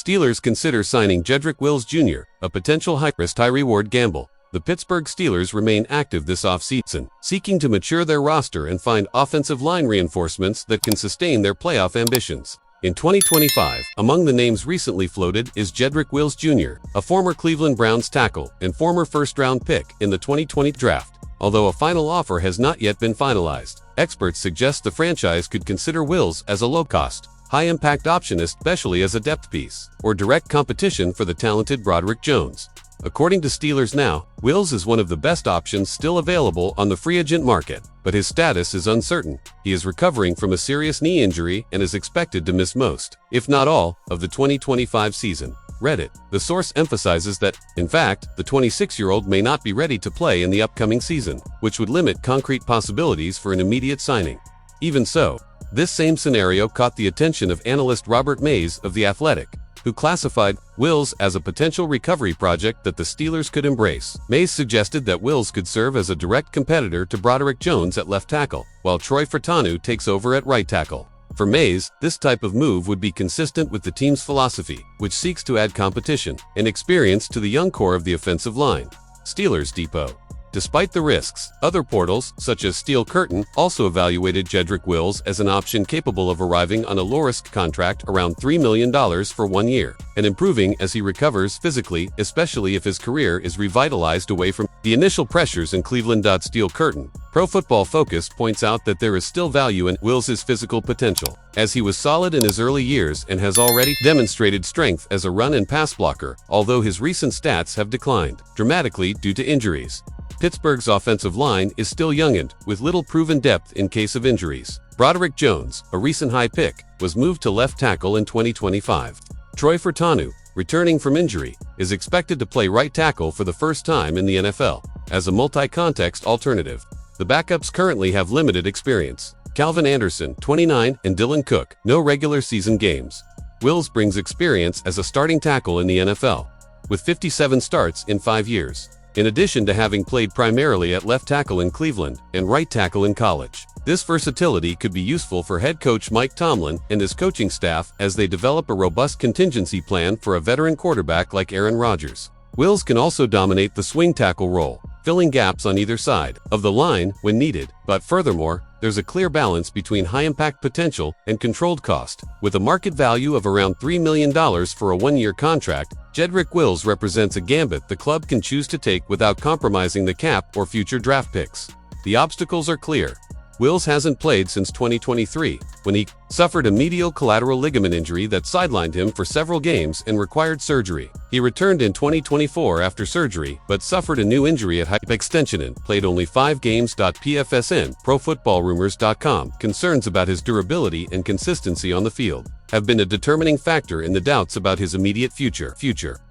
Steelers consider signing Jedrick Wills Jr., a potential high-risk, high-reward gamble. The Pittsburgh Steelers remain active this offseason, seeking to mature their roster and find offensive line reinforcements that can sustain their playoff ambitions. In 2025, among the names recently floated is Jedrick Wills Jr., a former Cleveland Browns tackle and former first-round pick in the 2020 draft. Although a final offer has not yet been finalized, experts suggest the franchise could consider Wills as a low-cost, high-impact option, especially as a depth piece or direct competition for the talented Broderick Jones. According to Steelers Now, Wills is one of the best options still available on the free agent market, but his status is uncertain. He is recovering from a serious knee injury and is expected to miss most, if not all, of the 2025 season. Reddit. The source emphasizes that, in fact, the 26-year-old may not be ready to play in the upcoming season, which would limit concrete possibilities for an immediate signing. Even so, this same scenario caught the attention of analyst Robert Mays of The Athletic, who classified Wills as a potential recovery project that the Steelers could embrace. Mays suggested that Wills could serve as a direct competitor to Broderick Jones at left tackle, while Troy Furtanu takes over at right tackle. For Mays, this type of move would be consistent with the team's philosophy, which seeks to add competition and experience to the young core of the offensive line. Steelers Depot. Despite the risks, other portals, such as Steel Curtain, also evaluated Jedrick Wills as an option capable of arriving on a low-risk contract around $3 million for 1 year, and improving as he recovers physically, especially if his career is revitalized away from the initial pressures in Cleveland. Steel Curtain. Pro Football Focus points out that there is still value in Wills' physical potential, as he was solid in his early years and has already demonstrated strength as a run and pass blocker, although his recent stats have declined dramatically due to injuries. Pittsburgh's offensive line is still young'und, with little proven depth in case of injuries. Broderick Jones, a recent high pick, was moved to left tackle in 2025. Troy Furtanu, returning from injury, is expected to play right tackle for the first time in the NFL, as a multi-context alternative. The backups currently have limited experience. Calvin Anderson, 29, and Dylan Cook, no regular season games. Wills brings experience as a starting tackle in the NFL, with 57 starts in 5 years. In addition to having played primarily at left tackle in Cleveland and right tackle in college. This versatility could be useful for head coach Mike Tomlin and his coaching staff as they develop a robust contingency plan for a veteran quarterback like Aaron Rodgers. Wills can also dominate the swing tackle role, filling gaps on either side of the line when needed, but furthermore, there's a clear balance between high-impact potential and controlled cost. With a market value of around $3 million for a 1-year contract, Jedrick Wills represents a gambit the club can choose to take without compromising the cap or future draft picks. The obstacles are clear. Wills hasn't played since 2023, when he suffered a medial collateral ligament injury that sidelined him for several games and required surgery. He returned in 2024 after surgery, but suffered a new injury at hyperextension and played only 5 games. PFSN, ProFootballRumors.com, concerns about his durability and consistency on the field have been a determining factor in the doubts about his immediate future.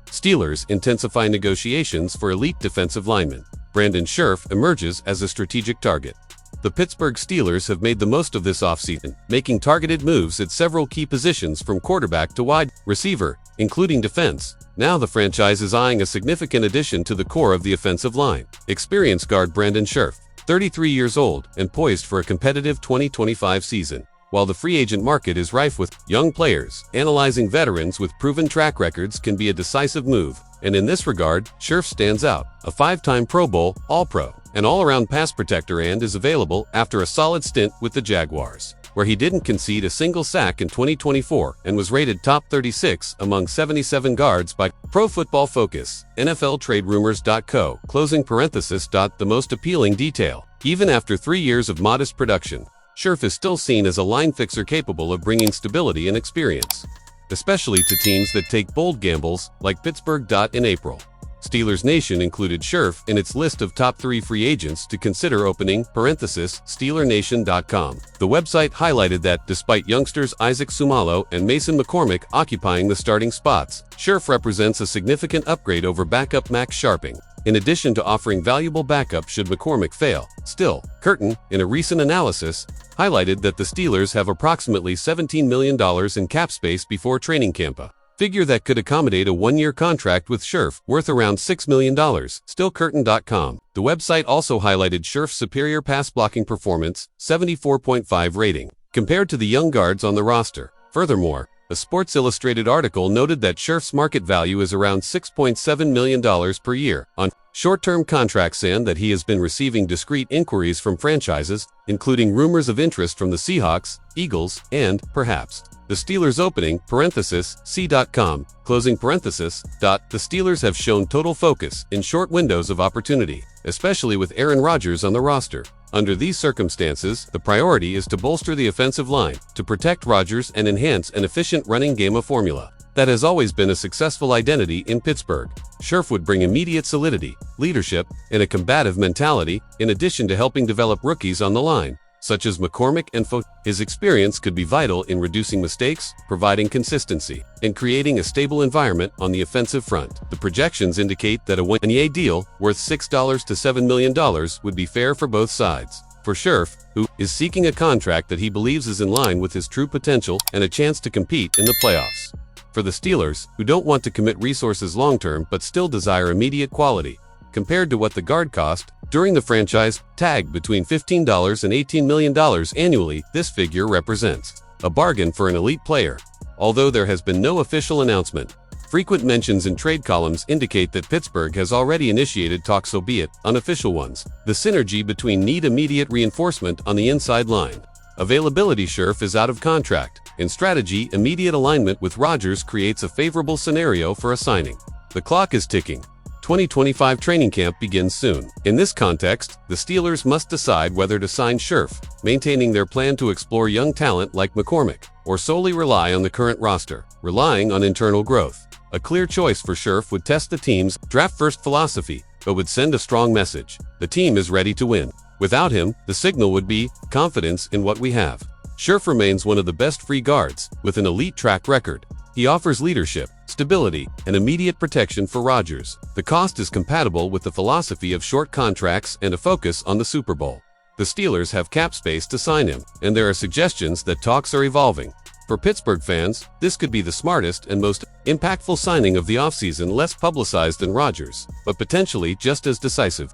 Steelers intensify negotiations for elite defensive linemen. Brandon Scherff emerges as a strategic target. The Pittsburgh Steelers have made the most of this offseason, making targeted moves at several key positions from quarterback to wide receiver, including defense. Now the franchise is eyeing a significant addition to the core of the offensive line. Experienced guard Brandon Scherff, 33 years old and poised for a competitive 2025 season. While the free agent market is rife with young players, analyzing veterans with proven track records can be a decisive move. And in this regard, Scherff stands out, a 5-time Pro Bowl, All-Pro, an all-around pass protector, and is available after a solid stint with the Jaguars, where he didn't concede a single sack in 2024 and was rated top 36 among 77 guards by Pro Football Focus, NFLTradeRumors.co, The most appealing detail. Even after 3 years of modest production, Scherff is still seen as a line fixer capable of bringing stability and experience, especially to teams that take bold gambles like Pittsburgh. In April, Steelers Nation included Scherff in its list of top 3 free agents to consider opening, SteelerNation.com. The website highlighted that despite youngsters Isaac Sumalo and Mason McCormick occupying the starting spots, Scherff represents a significant upgrade over backup Max Sharping, in addition to offering valuable backup should McCormick fail. Still, Curtin, in a recent analysis, highlighted that the Steelers have approximately $17 million in cap space before training camp, a figure that could accommodate a 1-year contract with Scherff, worth around $6 million. StillCurtain.com. The website also highlighted Scherff's superior pass blocking performance, 74.5 rating, compared to the young guards on the roster. Furthermore, A Sports Illustrated article noted that Scherff's market value is around $6.7 million per year on short-term contracts and that he has been receiving discreet inquiries from franchises, including rumors of interest from the Seahawks, Eagles, and, perhaps, the Steelers opening, C.com, closing parenthesis. The Steelers have shown total focus in short windows of opportunity, especially with Aaron Rodgers on the roster. Under these circumstances, the priority is to bolster the offensive line, to protect Rodgers and enhance an efficient running game of formula. That has always been a successful identity in Pittsburgh. Scherff would bring immediate solidity, leadership, and a combative mentality, in addition to helping develop rookies on the line, such as McCormick and Foe. His experience could be vital in reducing mistakes, providing consistency, and creating a stable environment on the offensive front. The projections indicate that a one-year deal worth $6 to $7 million would be fair for both sides. For Scherff, who is seeking a contract that he believes is in line with his true potential and a chance to compete in the playoffs. For the Steelers, who don't want to commit resources long-term but still desire immediate quality, compared to what the guard cost during the franchise tag between $15 and $18 million annually, this figure represents a bargain for an elite player. Although there has been no official announcement, frequent mentions in trade columns indicate that Pittsburgh has already initiated talks, albeit unofficial ones. The synergy between need immediate reinforcement on the inside line. Availability. Scherff is out of contract. In strategy, immediate alignment with Rodgers creates a favorable scenario for a signing. The clock is ticking. 2025 training camp begins soon. In this context, the Steelers must decide whether to sign Scherff, maintaining their plan to explore young talent like McCormick, or solely rely on the current roster, relying on internal growth. A clear choice for Scherff would test the team's draft-first philosophy, but would send a strong message. The team is ready to win. Without him, the signal would be confidence in what we have. Scherff remains one of the best free guards, with an elite track record. He offers leadership, stability, and immediate protection for Rodgers. The cost is compatible with the philosophy of short contracts and a focus on the Super Bowl. The Steelers have cap space to sign him, and there are suggestions that talks are evolving. For Pittsburgh fans, this could be the smartest and most impactful signing of the offseason, less publicized than Rodgers, but potentially just as decisive.